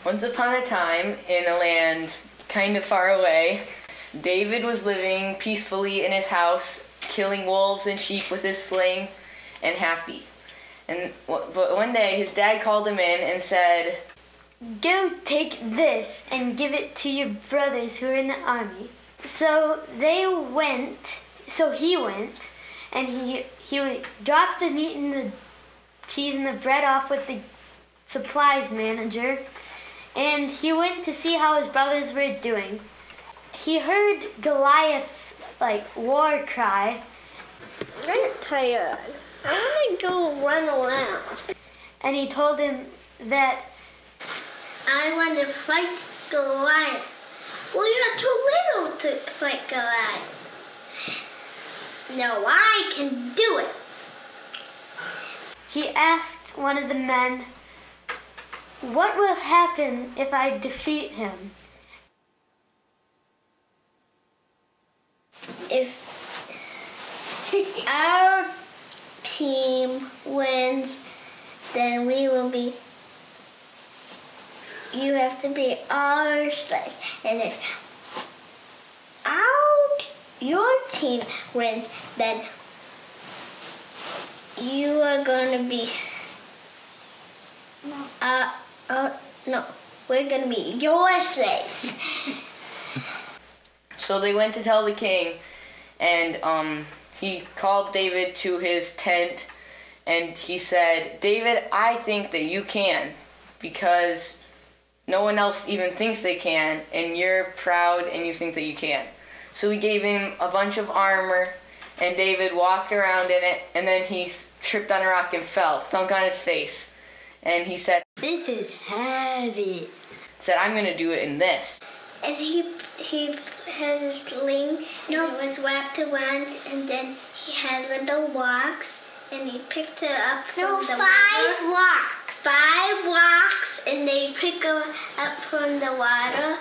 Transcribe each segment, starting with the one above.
Once upon a time, in a land kind of far away, David was living peacefully in his house, killing wolves and sheep with his sling, and happy. But one day, his dad called him in and said, "Go take this and give it to your brothers who are in the army." So he went, and he dropped the meat and the cheese and the bread off with the supplies manager, and he went to see how his brothers were doing. He heard Goliath's war cry. I'm tired. I want to go run around. And he told him that, "I want to fight Goliath." "Well, you're too little to fight Goliath." "No, I can do it." He asked one of the men, "What will happen if I defeat him?" If our team wins, then you have to be our slaves. And if your team wins, then you are going to be, no, we're going to be your slaves. So they went to tell the king, and he called David to his tent, and he said, "David, I think that you can, because no one else even thinks they can, and you're proud and you think that you can." So he gave him a bunch of armor, and David walked around in it, and then he tripped on a rock and fell, thunk on his face. And he said, "This is heavy." Said, "I'm going to do it in this." And he had a sling, and it was wrapped around, and then he had little rocks, and he picked it up from the water. 5 rocks. 5 rocks, and they pick them up from the water,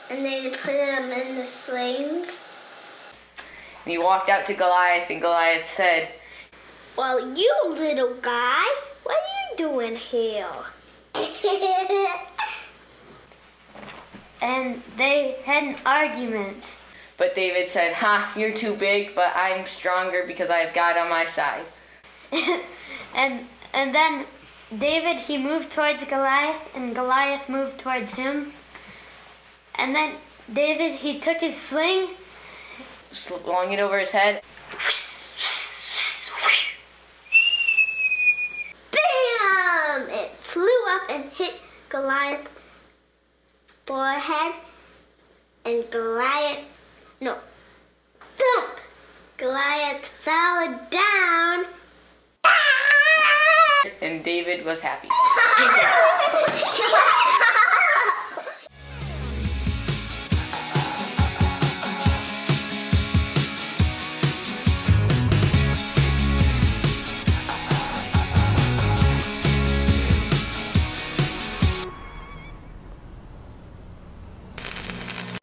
and they put them in the sling. And he walked out to Goliath, and Goliath said, "Well, you little guy, what are you doing here?" And they had an argument. But David said, "Ha, you're too big, but I'm stronger because I have God on my side." and then David, he moved towards Goliath, and Goliath moved towards him. And then David, he took his sling, slung it over his head. Bam! It flew up and hit Goliath's forehead, and thump! Goliath fell down. And David was happy.